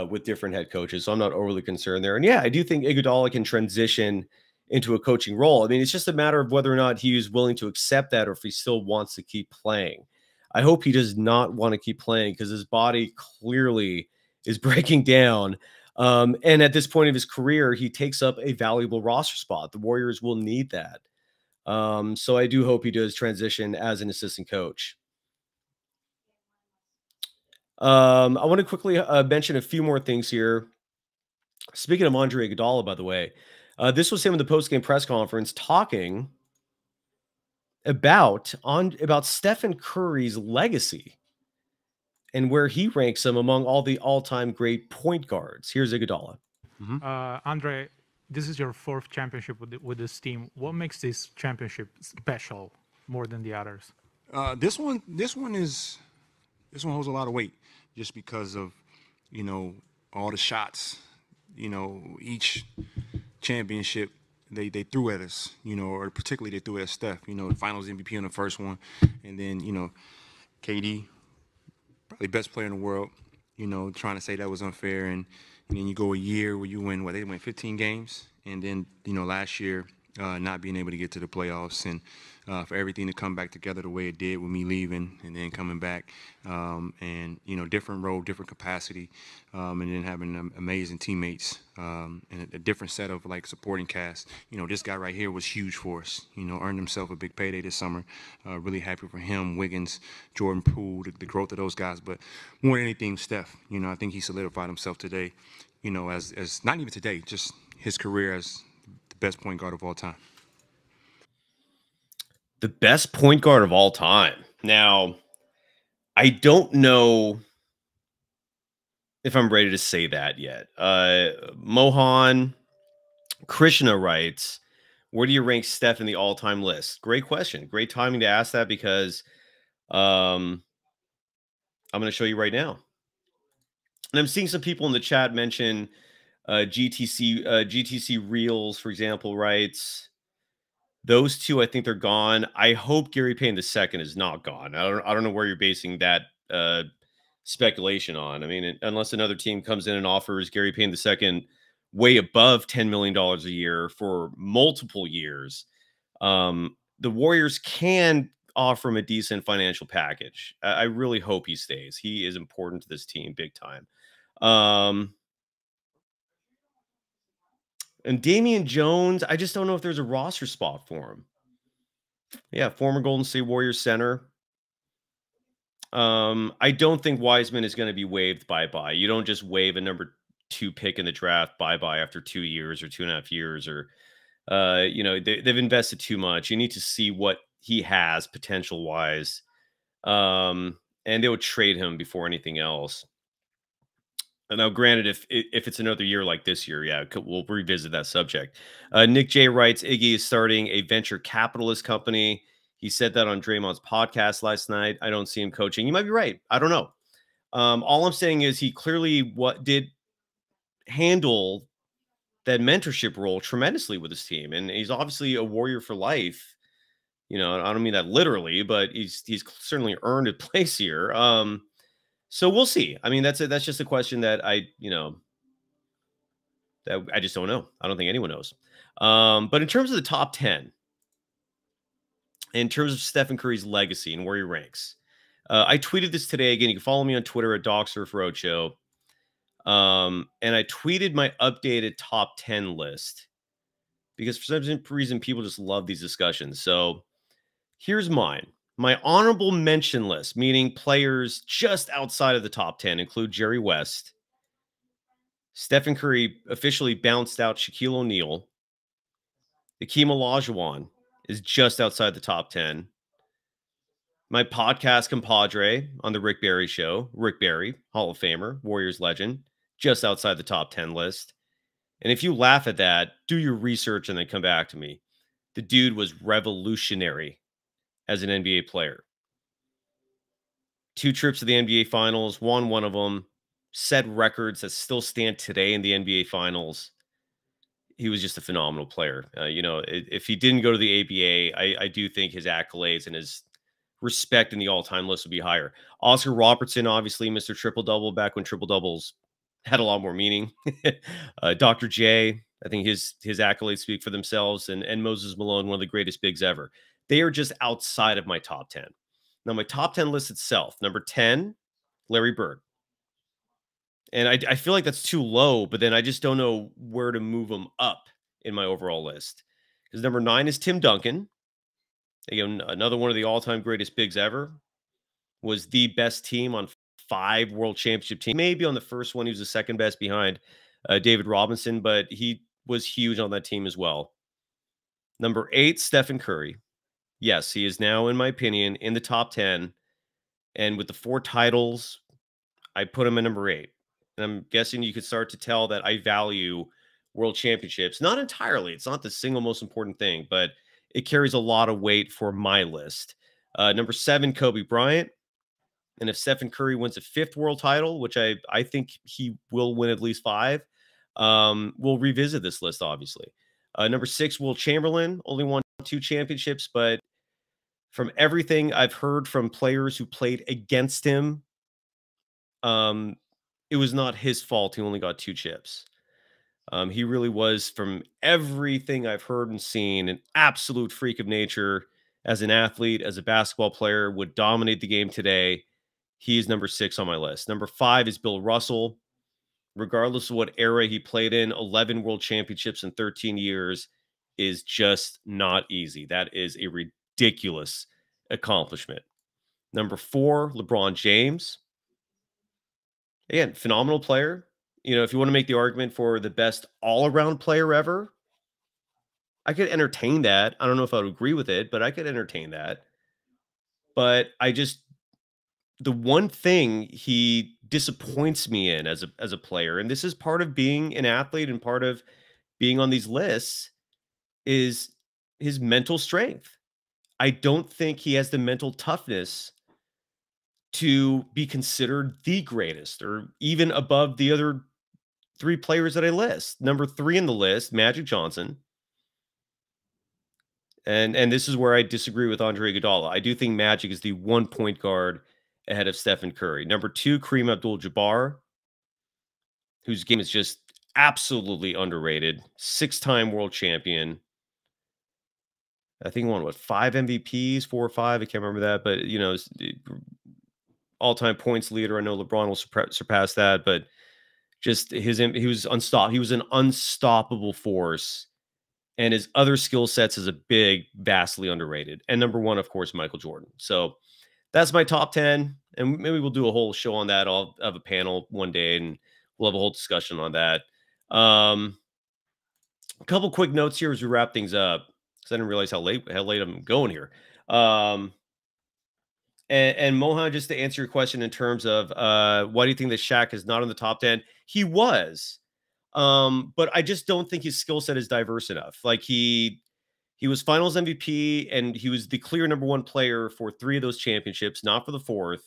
with different head coaches. So I'm not overly concerned there. And yeah, I do think Iguodala can transition into a coaching role. I mean, it's just a matter of whether or not he is willing to accept that or if he still wants to keep playing. I hope he does not want to keep playing because his body clearly is breaking down. And at this point of his career, he takes up a valuable roster spot. The Warriors will need that. So I do hope he does transition as an assistant coach. I want to quickly mention a few more things here. Speaking of Andre Iguodala, by the way, this was him in the post-game press conference talking about Stephen Curry's legacy and where he ranks him among all the all-time great point guards. Here's Iguodala. Andre, this is your 4th championship with this team. What makes this championship special more than the others? This one holds a lot of weight just because of, all the shots, each championship they threw at us, or particularly they threw at Steph, the finals MVP in the first one. And then, KD, probably best player in the world, trying to say that was unfair. And then you go a year where you win, they win 15 games. And then, last year, not being able to get to the playoffs, and for everything to come back together the way it did with me leaving and then coming back, and different role, different capacity, and then having amazing teammates, and a different set of like supporting cast. This guy right here was huge for us. Earned himself a big payday this summer. Really happy for him, Wiggins, Jordan Poole, the growth of those guys, but more than anything, Steph. I think he solidified himself today. As not even today, just his career as the best point guard of all time. The best point guard of all time. Now, I don't know if I'm ready to say that yet. Mohan Krishna writes, where do you rank Steph in the all-time list? Great question. Great timing to ask that because I'm going to show you right now. And I'm seeing some people in the chat mention GTC Reels, for example, writes, those two, I think they're gone. I hope Gary Payne II is not gone. I don't know where you're basing that speculation on. I mean, unless another team comes in and offers Gary Payne II way above $10 million a year for multiple years, the Warriors can offer him a decent financial package. I really hope he stays. He is important to this team big time. And Damian Jones, I just don't know if there's a roster spot for him. Yeah, former Golden State Warriors center. I don't think Wiseman is going to be waived bye-bye. You don't just waive a number 2 pick in the draft bye-bye after 2 years or 2.5 years, or they've invested too much. You need to see what he has potential-wise. And they would trade him before anything else. Now, granted, if it's another year like this year, yeah, we'll revisit that subject. Nick J writes, Iggy is starting a venture capitalist company. He said that on Draymond's podcast last night. I don't see him coaching. You might be right. I don't know. All I'm saying is he clearly did handle that mentorship role tremendously with his team, and he's obviously a Warrior for life. I don't mean that literally, but he's certainly earned a place here. So we'll see. I mean, that's just a question that I just don't know. I don't think anyone knows. But in terms of the top 10, in terms of Stephen Curry's legacy and where he ranks, I tweeted this today. Again, you can follow me on Twitter at DocSurfRoadshow. And I tweeted my updated top 10 list because for some reason people just love these discussions. So here's mine. My honorable mention list, meaning players just outside of the top 10, include Jerry West. Stephen Curry officially bounced out Shaquille O'Neal. Hakeem Olajuwon is just outside the top 10. My podcast compadre on the Rick Barry Show, Rick Barry, Hall of Famer, Warriors legend, just outside the top 10 list. And if you laugh at that, do your research and then come back to me. The dude was revolutionary as an NBA player. 2 trips to the NBA Finals, won one of them, set records that still stand today in the NBA Finals. He was just a phenomenal player. If he didn't go to the ABA, I do think his accolades and his respect in the all-time list would be higher. Oscar Robertson, obviously, Mr. Triple-Double, back when triple-doubles had a lot more meaning. Dr. J, I think his accolades speak for themselves, and Moses Malone, one of the greatest bigs ever. They are just outside of my top 10. Now, my top 10 list itself, number 10, Larry Bird. And I feel like that's too low, but then I just don't know where to move him up in my overall list. Because number 9 is Tim Duncan. Again, another one of the all-time greatest bigs ever. Was the best team on 5 world championship teams. Maybe on the first one, he was the second best behind David Robinson, but he was huge on that team as well. Number 8, Stephen Curry. Yes, he is now, in my opinion, in the top 10. And with the 4 titles, I put him at number 8. And I'm guessing you could start to tell that I value world championships. Not entirely. It's not the single most important thing, but it carries a lot of weight for my list. Number 7, Kobe Bryant. And if Stephen Curry wins a 5th world title, which I think he will win at least 5, we'll revisit this list, obviously. Number 6, Will Chamberlain. Only won 2 championships, but from everything I've heard from players who played against him, it was not his fault he only got 2 chips. He really was, from everything I've heard and seen, an absolute freak of nature as an athlete, as a basketball player, would dominate the game today. He is number 6 on my list. Number 5 is Bill Russell. Regardless of what era he played in, 11 world championships in 13 years is just not easy. That is a ridiculous accomplishment. Number 4, LeBron James. Again, phenomenal player. You know, if you want to make the argument for the best all-around player ever, I could entertain that. I don't know if I would agree with it, but I could entertain that. But the one thing he disappoints me in as a player, and this is part of being an athlete and part of being on these lists, is his mental strength. I don't think he has the mental toughness to be considered the greatest or even above the other 3 players that I list. Number 3 in the list, Magic Johnson. And this is where I disagree with Andre Iguodala. I do think Magic is the 1 point guard ahead of Stephen Curry. Number 2, Kareem Abdul-Jabbar, whose game is just absolutely underrated. 6-time world champion. I think he won, 5 MVPs, 4 or 5. I can't remember that, but you know, all-time points leader. I know LeBron will surpass that, but just he was unstoppable. He was an unstoppable force, and his other skill sets as a big, vastly underrated. And number 1, of course, Michael Jordan. So that's my top 10, and maybe we'll do a whole show on that. I'll have a panel one day, and we'll have a whole discussion on that. A couple quick notes here as we wrap things up, because I didn't realize how late I'm going here. And Mohan, just to answer your question in terms of why do you think that Shaq is not in the top 10? He was, but I just don't think his skill set is diverse enough. Like he was Finals MVP, and he was the clear number 1 player for 3 of those championships, not for the 4th.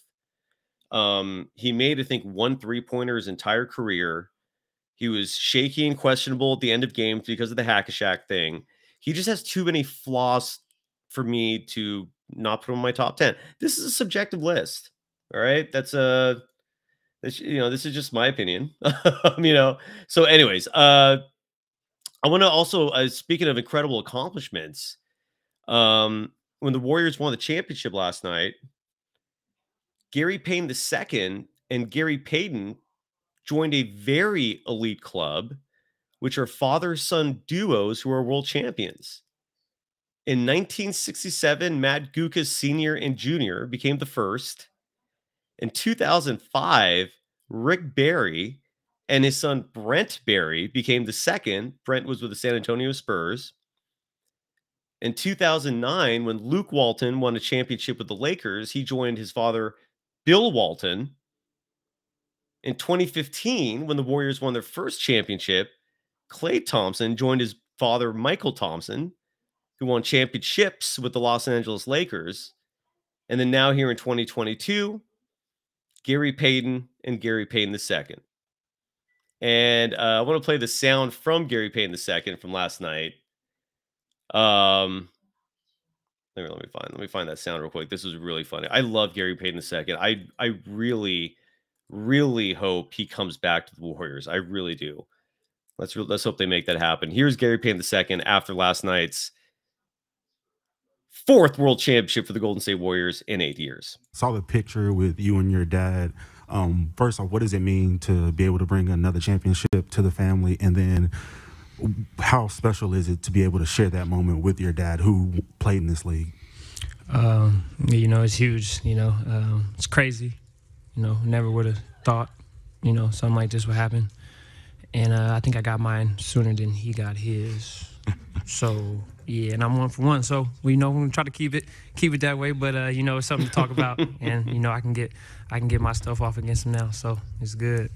He made, I think, 1 3-pointer his entire career. He was shaky and questionable at the end of games because of the Hack-a-Shaq thing. He just has too many flaws for me to not put him in my top 10. This is a subjective list. All right. This is just my opinion. So anyways, I want to also, speaking of incredible accomplishments, when the Warriors won the championship last night, Gary Payton II and Gary Payton joined a very elite club, which are father-son duos who are world champions. In 1967, Matt Guokas Sr. and Jr. became the first. In 2005, Rick Barry and his son Brent Barry became the second. Brent was with the San Antonio Spurs. In 2009, when Luke Walton won a championship with the Lakers, he joined his father, Bill Walton. In 2015, when the Warriors won their first championship, Klay Thompson joined his father, Michael Thompson, who won championships with the Los Angeles Lakers. And then now here in 2022, Gary Payton and Gary Payton II. And I want to play the sound from Gary Payton II from last night. Let me find that sound real quick. This was really funny. I love Gary Payton II. I really, really hope he comes back to the Warriors. I really do. Let's hope they make that happen. Here's Gary Payton II after last night's 4th world championship for the Golden State Warriors in 8 years. Saw the picture with you and your dad. First off, what does it mean to be able to bring another championship to the family? And then how special is it to be able to share that moment with your dad who played in this league? It's huge. It's crazy. Never would have thought, something like this would happen. And I think I got mine sooner than he got his. So yeah, and I'm 1 for 1. So we're gonna try to keep it that way. But it's something to talk about, and I can get my stuff off against him now. So it's good.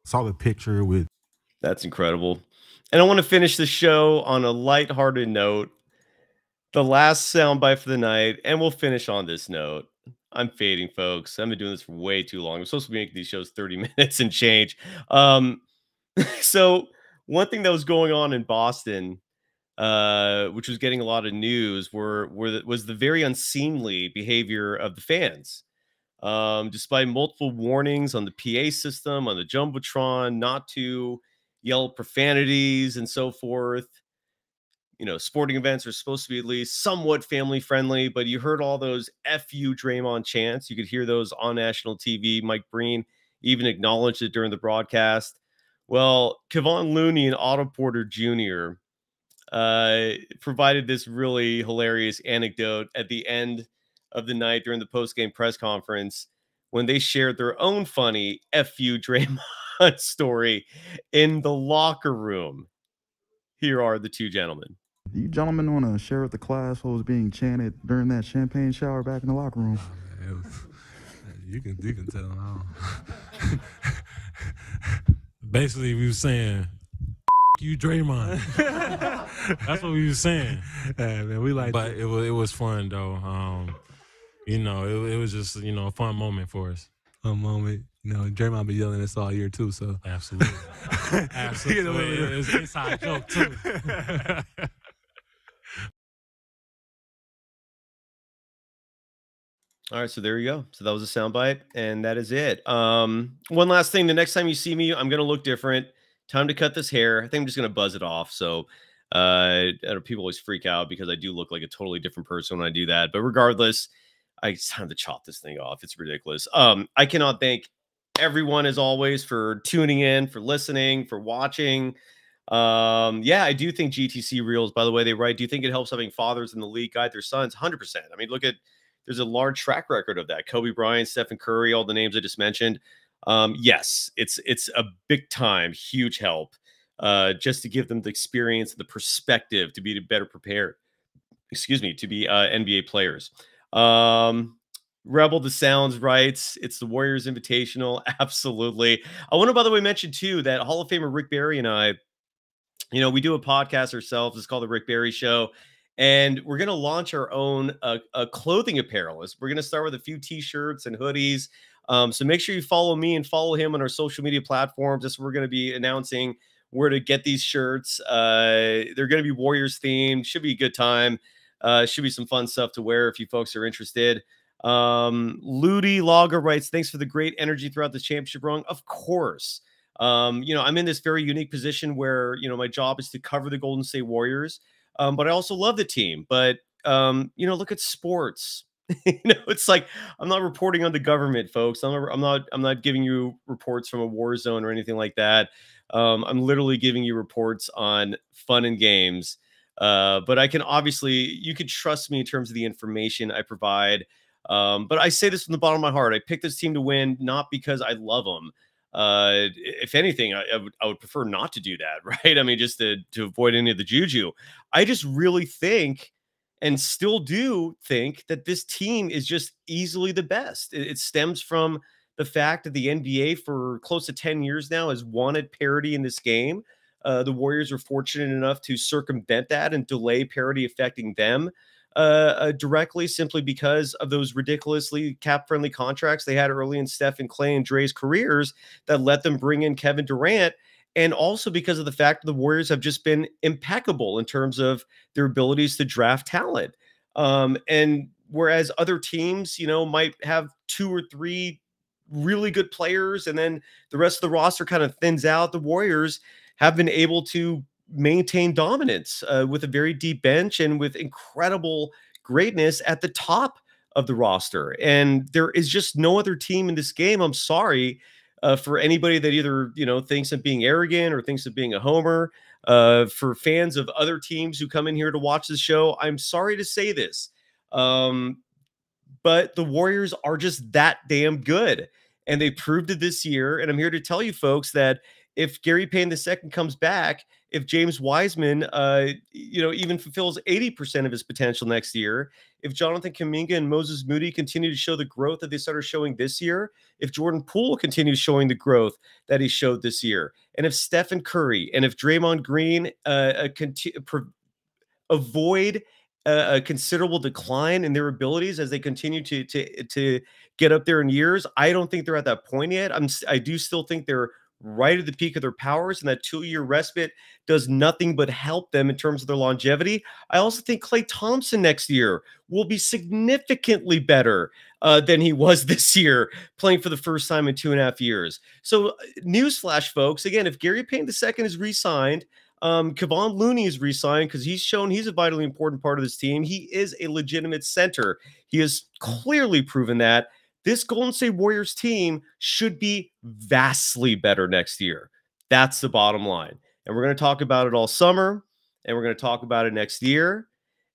Saw the picture with. That's incredible. And I want to finish the show on a lighthearted note. The last soundbite for the night, and we'll finish on this note. I'm fading, folks. I've been doing this for way too long. I'm supposed to be making these shows 30 minutes and change. So one thing that was going on in Boston, which was getting a lot of news, was the very unseemly behavior of the fans. Despite multiple warnings on the PA system, on the Jumbotron, not to, yell profanities and so forth. You know, sporting events are supposed to be at least somewhat family friendly, but you heard all those F you Draymond chants. You could hear those on national TV. Mike Breen even acknowledged it during the broadcast. Well, Kevon Looney and Otto Porter Jr. Provided this really hilarious anecdote at the end of the night during the post-game press conference when they shared their own funny F you Draymond story in the locker room. Here are the two gentlemen. Do you gentlemen want to share with the class what was being chanted during that champagne shower back in the locker room? You can tell them all. Basically, we were saying, you Draymond. That's what we were saying. Yeah, man, we like but it was fun, though. You know, it was just, you know, a fun moment for us. Fun moment. You know, Draymond been yelling at us all year, too, so. Absolutely. Absolutely. It's an inside joke, too. All right, so there you go. So that was a soundbite, and that is it. One last thing. The next time you see me, I'm going to look different. Time to cut this hair. I think I'm just going to buzz it off. So people always freak out because I do look like a totally different person when I do that. But regardless, it's time to chop this thing off. It's ridiculous. I cannot thank everyone, as always, for tuning in, for listening, for watching. Yeah, I do think GTC Reels, by the way, they write, do you think it helps having fathers in the league guide their sons? 100%. I mean, there's a large track record of that. Kobe Bryant, Stephen Curry, all the names I just mentioned. Yes, it's a big time, huge help, just to give them the experience, the perspective to be better prepared, to be NBA players. Rebel the Sounds writes, it's the Warriors Invitational. Absolutely. I want to, by the way, mention too, that Hall of Famer Rick Barry and I, you know, we do a podcast ourselves. It's called The Rick Barry Show. And we're going to launch our own clothing apparel. We're going to start with a few t-shirts and hoodies. So make sure you follow me and follow him on our social media platforms. That's where we're going to be announcing where to get these shirts. They're going to be Warriors themed. Should be a good time. Should be some fun stuff to wear if you folks are interested. Ludi Logger writes, thanks for the great energy throughout the championship run. Of course. You know, I'm in this very unique position where, you know, my job is to cover the Golden State Warriors. But I also love the team. But, you know, look at sports. You know, it's like I'm not reporting on the government, folks. I'm not giving you reports from a war zone or anything like that. I'm literally giving you reports on fun and games. But I can you could trust me in terms of the information I provide. But I say this from the bottom of my heart. I picked this team to win, not because I love them. If anything, I would prefer not to do that, right? I mean, just to avoid any of the juju. I just really think, and still do think, that this team is just easily the best. It stems from the fact that the NBA for close to 10 years now has wanted parity in this game. The Warriors are fortunate enough to circumvent that and delay parity affecting them directly, simply because of those ridiculously cap-friendly contracts they had early in Steph and Clay and Dre's careers that let them bring in Kevin Durant, and also because of the fact that the Warriors have just been impeccable in terms of their abilities to draft talent. And whereas other teams, you know, might have 2 or 3 really good players and then the rest of the roster kind of thins out, the Warriors have been able to maintain dominance with a very deep bench and with incredible greatness at the top of the roster. And there is just no other team in this game. I'm sorry for anybody that either, you know, thinks of being arrogant or thinks of being a homer. For fans of other teams who come in here to watch the show, I'm sorry to say this, but the Warriors are just that damn good. And they proved it this year. And I'm here to tell you folks that if Gary Payne II comes back, if James Wiseman, you know, even fulfills 80% of his potential next year, if Jonathan Kuminga and Moses Moody continue to show the growth that they started showing this year, if Jordan Poole continues showing the growth that he showed this year, and if Stephen Curry and if Draymond Green avoid a considerable decline in their abilities as they continue to get up there in years, I don't think they're at that point yet. I do still think they're right at the peak of their powers, and that 2-year respite does nothing but help them in terms of their longevity. I also think Klay Thompson next year will be significantly better than he was this year, playing for the first time in 2.5 years. So, newsflash, folks, again, if Gary Payton II is re-signed, Kevon Looney is re-signed because he's shown he's a vitally important part of this team. He is a legitimate center. He has clearly proven that. This Golden State Warriors team should be vastly better next year. That's the bottom line. And we're going to talk about it all summer, and we're going to talk about it next year.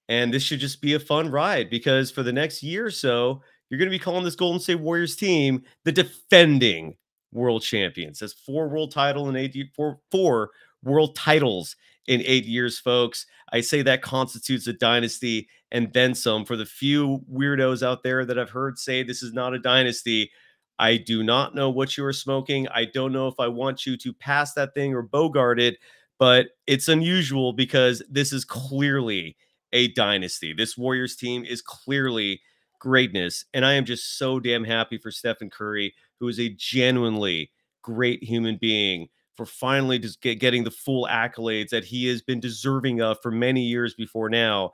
And this should just be a fun ride, because for the next year or so, you're going to be calling this Golden State Warriors team the defending world champions. That's 4 world titles in 8 years, four world titles in 8 years, folks. I say that constitutes a dynasty and then some. For the few weirdos out there that I've heard say this is not a dynasty, I do not know what you are smoking. I don't know if I want you to pass that thing or bogart it, but it's unusual because this is clearly a dynasty. This Warriors team is clearly greatness, and I am just so damn happy for Stephen Curry, who is a genuinely great human being, for finally just getting the full accolades that he has been deserving of for many years before now,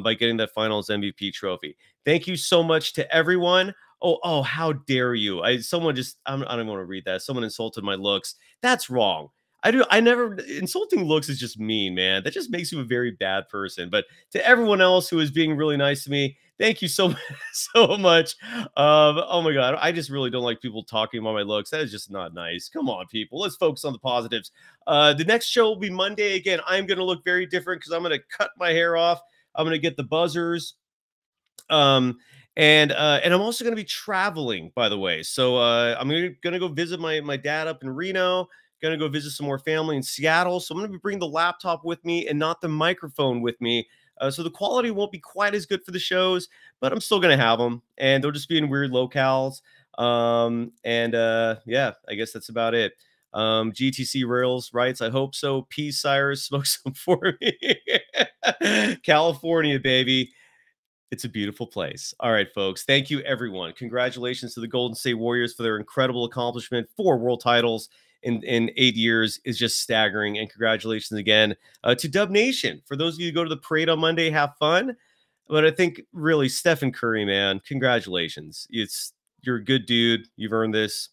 by getting that Finals MVP trophy. Thank you so much to everyone. Oh, how dare you? I don't want to read that. Someone insulted my looks. That's wrong. Insulting looks is just mean, man. That just makes you a very bad person. But to everyone else who is being really nice to me, thank you so much. Oh my God, I just really don't like people talking about my looks. That is just not nice. Come on, people. Let's focus on the positives. The next show will be Monday. Again, I'm going to look very different because I'm going to cut my hair off. I'm going to get the buzzers. And I'm also going to be traveling, by the way. So I'm going to go visit my dad up in Reno. Going to go visit some more family in Seattle. So I'm going to be bringing the laptop with me and not the microphone with me. So the quality won't be quite as good for the shows, but I'm still going to have them, and they'll just be in weird locales. Yeah, I guess that's about it. GTC Rails writes, I hope so. Peace, Cyrus. Smoke some for me. California, baby. It's a beautiful place. All right, folks. Thank you, everyone. Congratulations to the Golden State Warriors for their incredible accomplishment. 4 world titles in 8 years is just staggering. And congratulations again to Dub Nation. For those of you who go to the parade on Monday, have fun. But I think really, Stephen Curry, man, congratulations. You're a good dude. You've earned this.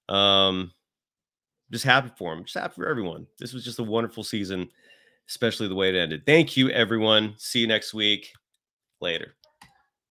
Just happy for him. Just happy for everyone. This was just a wonderful season, especially the way it ended. Thank you, everyone. See you next week. Later.